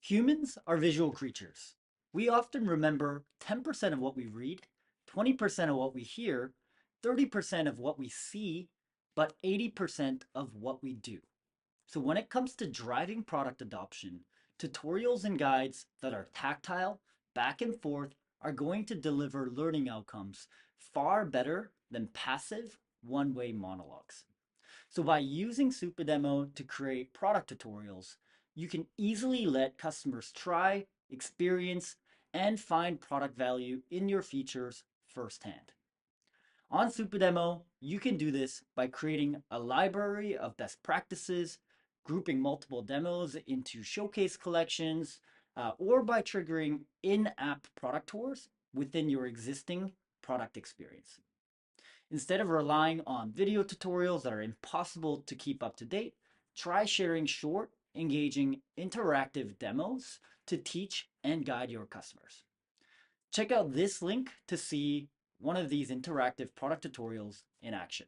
Humans are visual creatures. We often remember 10% of what we read, 20% of what we hear, 30% of what we see, but 80% of what we do. So when it comes to driving product adoption, tutorials and guides that are tactile, back and forth, are going to deliver learning outcomes far better than passive one-way monologues. So by using Supademo to create product tutorials, you can easily let customers try, experience, and find product value in your features firsthand. On Supademo, you can do this by creating a library of best practices, grouping multiple demos into showcase collections, or by triggering in-app product tours within your existing product experience. Instead of relying on video tutorials that are impossible to keep up to date, try sharing short, engaging, interactive demos to teach and guide your customers. Check out this link to see one of these interactive product tutorials in action.